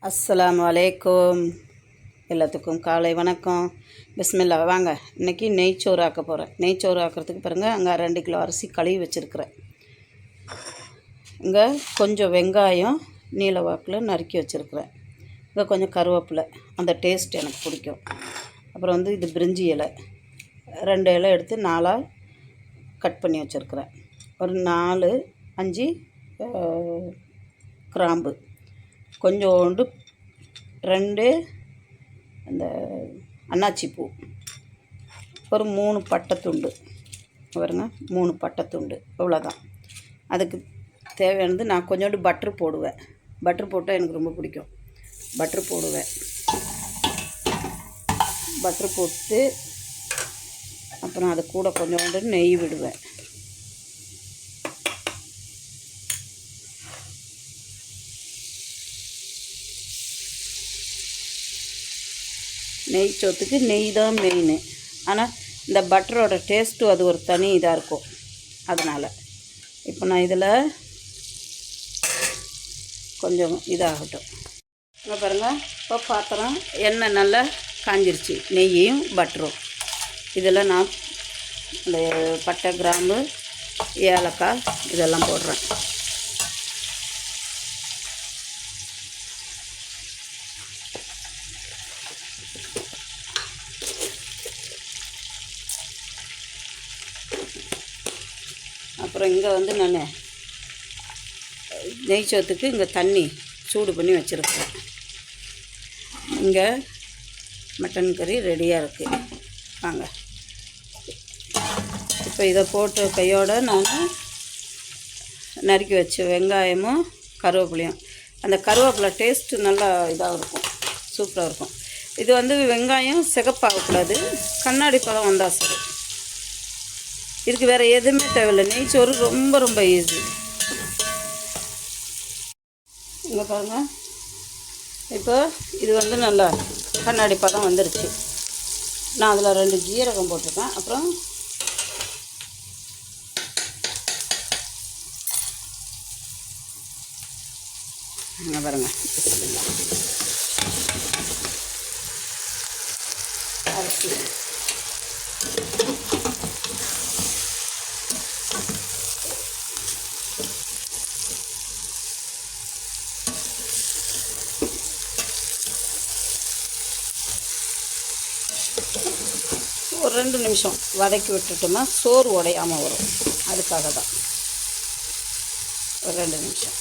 அஸ்ஸலாமு அலைக்கும். எல்லாத்துக்கும் காலை வணக்கம். பிஸ்மில்லா. வாங்க, இன்றைக்கி நெய்ச்சோறு ஆக்க போகிறேன். நெய்ச்சோறு ஆக்கிறதுக்கு பாருங்கள், அங்கே 2 கிலோ அரிசி கழுவி வச்சுருக்கிறேன். இங்கே கொஞ்சம் வெங்காயம் நீல வாக்கில் நறுக்கி வச்சுருக்கிறேன். இங்கே கொஞ்சம் கருவேப்பிலை, அந்த டேஸ்ட் எனக்கு பிடிக்கும். அப்புறம் இது பிரிஞ்சி இலை 2 இலை எடுத்து 4ஆக கட் பண்ணி வச்சுருக்கிறேன். ஒரு 4-5 கிராம்பு, கொஞ்சோண்டு 2 அந்த அன்னாச்சி பூ, ஒரு 3 பட்டைத்துண்டு பாருங்க, 3 பட்டைத்துண்டு, இவ்வளோதான். அதுக்கு தேவையானது நான் கொஞ்சோண்டு பட்ரு போடுவேன். பட்ரு போட்டால் எனக்கு ரொம்ப பிடிக்கும். பட்ரு போடுவேன். பட்ரு போட்டு அப்புறம் அது கூட கொஞ்சோண்டு நெய் விடுவேன். நெய் சோத்துக்கு நெய் தான் மெயின். ஆனால் இந்த பட்டரோட டேஸ்ட்டு அது ஒரு தனி இதாக இருக்கும். அதனால் இப்போ நான் இதில் கொஞ்சம் இதாகட்டும். இங்கே பாருங்கள், இப்போ பாத்திரம் எண்ணெய் நல்லா காஞ்சிருச்சு. நெய்யையும் பட்டரும் இதில் நான் இந்த பட்டை, கிராம்பு, ஏலக்காய் இதெல்லாம் போடுறேன். அப்புறம் இங்கே நான் நெய் சோத்துக்கு இங்கே தண்ணி சூடு பண்ணி வச்சுருக்கேன். இங்கே மட்டன் கறி ரெடியாக இருக்குது. வாங்க, இப்போ இதை போட்டு கையோடு நான் நறுக்கி வச்ச வெங்காயமும் கருவேப்பிலையும், அந்த கருவேப்பிலை டேஸ்ட்டு நல்லா இதாக இருக்கும், சூப்பராக இருக்கும். இது வெங்காயம் சிகப்பாகக்கூடாது, கண்ணாடி பழம் வந்தால் சரி. இதுக்கு வேறு எதுவுமே தேவையில்லை. நெய்ச்சோறு ரொம்ப ரொம்ப ஈஸி. இங்கே பாருங்கள், இப்போ இது நல்லா கண்ணாடி பதம் வந்துருச்சு. நான் அதில் 2 ஜீரகம் போட்டிருக்கேன். அப்புறம் இங்கே பாருங்கள், அரிசி ஒரு 2 நிமிஷம் வதக்கி விட்டுட்டோம்னா சோறு உடையாமல் வரும். அதுக்காக தான் ஒரு 2 நிமிஷம்.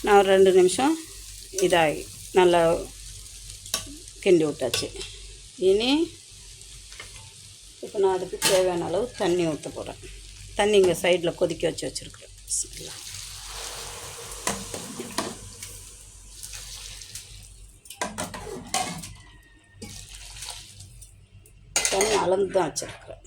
நான் ஒரு 2 நிமிஷம் இதாகி நல்லா கிண்டி விட்டாச்சு. இனி இப்போ நான் அதுக்கு தேவையான அளவு தண்ணி ஊற்ற போகிறேன். தண்ணி இங்கே சைடில் கொதிக்க வச்சுருக்கிறேன். தண்ணி அளந்து தான் வச்சுருக்கிறேன்.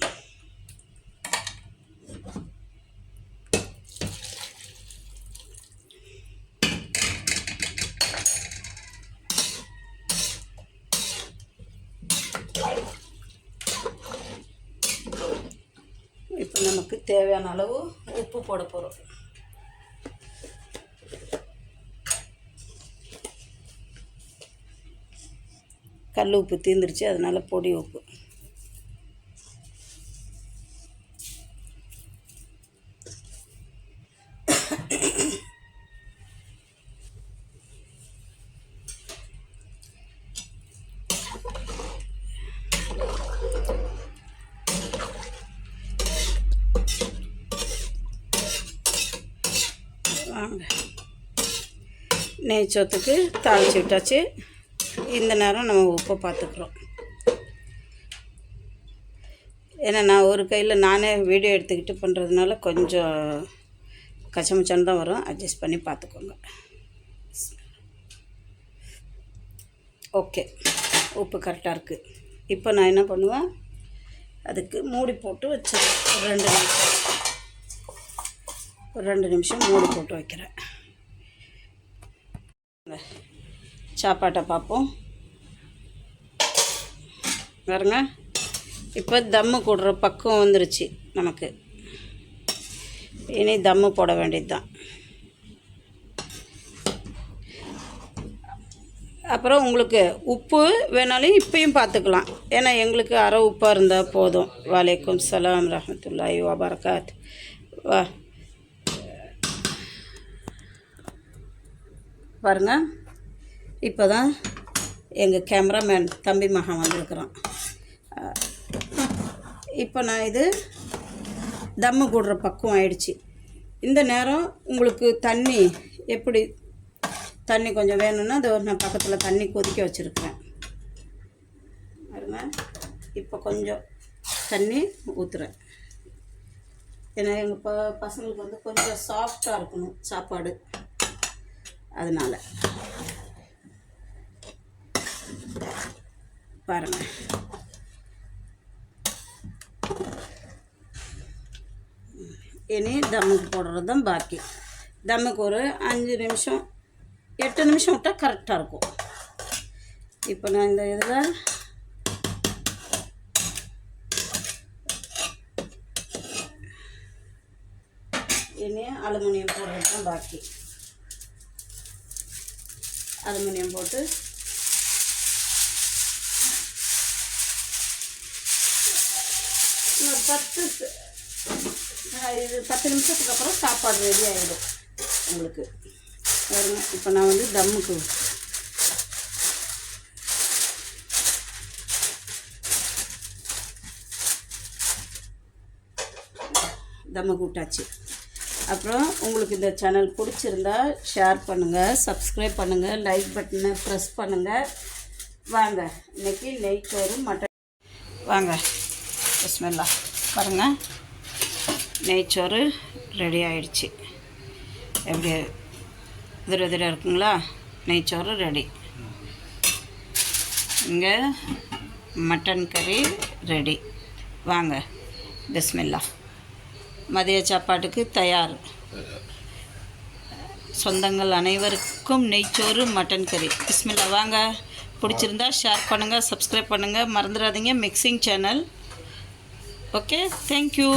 இப்போ நமக்கு தேவையான அளவு உப்பு போட போகிறோம். கல் உப்பு தீர்ந்துருச்சு, அதனால் பொடி உப்பு. நெய் சோத்துக்கு தாளித்து விட்டாச்சு. இந்த நேரம் நம்ம உப்பை பார்த்துக்குறோம். ஏன்னா நான் ஒரு கையில் நானே வீடியோ எடுத்துக்கிட்டு பண்ணுறதுனால கொஞ்சம் கச்சமச்சான்னு தான் வரும். அட்ஜஸ்ட் பண்ணி பார்த்துக்கோங்க. ஓகே, உப்பு கரெக்டாக இருக்குது. இப்போ நான் என்ன பண்ணுவேன், அதுக்கு மூடி போட்டு வச்சிடுறேன். ஒரு 2 நிமிஷம் மூடி போட்டு வைக்கிறேன். சாப்பாட்டை பார்ப்போம். பாருங்க, இப்போ தம்மு போடுற பக்கம் வந்துருச்சு நமக்கு. இனி தம்மு போட வேண்டியது தான். அப்புறம் உங்களுக்கு உப்பு வேணாலும் இப்பயும் பார்த்துக்கலாம், ஏன்னா எங்களுக்கு அரை உப்பாக இருந்தால் போதும். வலைக்கும் சலாம் ரஹமத்துல்லாஹி வபரகாத். வா பாருங்கள், இப்போ தான் எங்கள் கேமராமேன் தம்பி மகன் வந்திருக்கிறான். இப்போ நான் இது தம்மு கூடுற பக்கம் ஆயிடுச்சு. இந்த நேரம் உங்களுக்கு தண்ணி எப்படி, தண்ணி கொஞ்சம் வேணும்னா அதை நான் பக்கத்தில் தண்ணி கொதிக்க வச்சுருக்கிறேன் பாருங்க. இப்போ கொஞ்சம் தண்ணி ஊற்றுறேன், ஏன்னா எங்கள் பசங்களுக்கு வந்து கொஞ்சம் சாஃப்டாக இருக்கணும் சாப்பாடு, அதனால் பாருங்கள். இனி தம்முக்கு போடுறது தான் பாக்கி. தம்முக்கு ஒரு 5 நிமிஷம் 8 நிமிஷம் விட்டால் கரெக்டாக இருக்கும். இப்போ நான் இந்த இதில் இனி அலுமினியம் போடுறது தான் பாக்கி. அலுமினியம் போட்டு ஒரு 10 நிமிஷத்துக்கு அப்புறம் சாப்பாடு ரெடி ஆகிடும் உங்களுக்கு. பாருங்க, இப்போ நான் வந்து தம்முக்கு விட்டாச்சு. அப்புறம் உங்களுக்கு இந்த சேனல் பிடிச்சிருந்தா ஷேர் பண்ணுங்கள், சப்ஸ்கிரைப் பண்ணுங்கள், லைக் பட்டனை ப்ரெஸ் பண்ணுங்கள். வாங்க, இன்றைக்கி நெய்ச்சோறு மட்டன். வாங்க, பிஸ்மில்லா. பாருங்கள், நெய்ச்சோறு ரெடி ஆயிடுச்சு. எப்படி திர இருக்குங்களா? நெய்ச்சோறு ரெடி. இங்கே மட்டன் கறி ரெடி. வாங்க, பிஸ்மில்லா. மதிய சாப்பாட்டுக்கு தயார். சொந்தங்கள் அனைவருக்கும் நெய்ச்சோறு மட்டன் கறி. பிஸ்மில்லா. வாங்க, பிடிச்சிருந்தா ஷேர் பண்ணுங்கள், சப்ஸ்கிரைப் பண்ணுங்கள், மறந்துடாதீங்க. Mixing channel. Okay, thank you.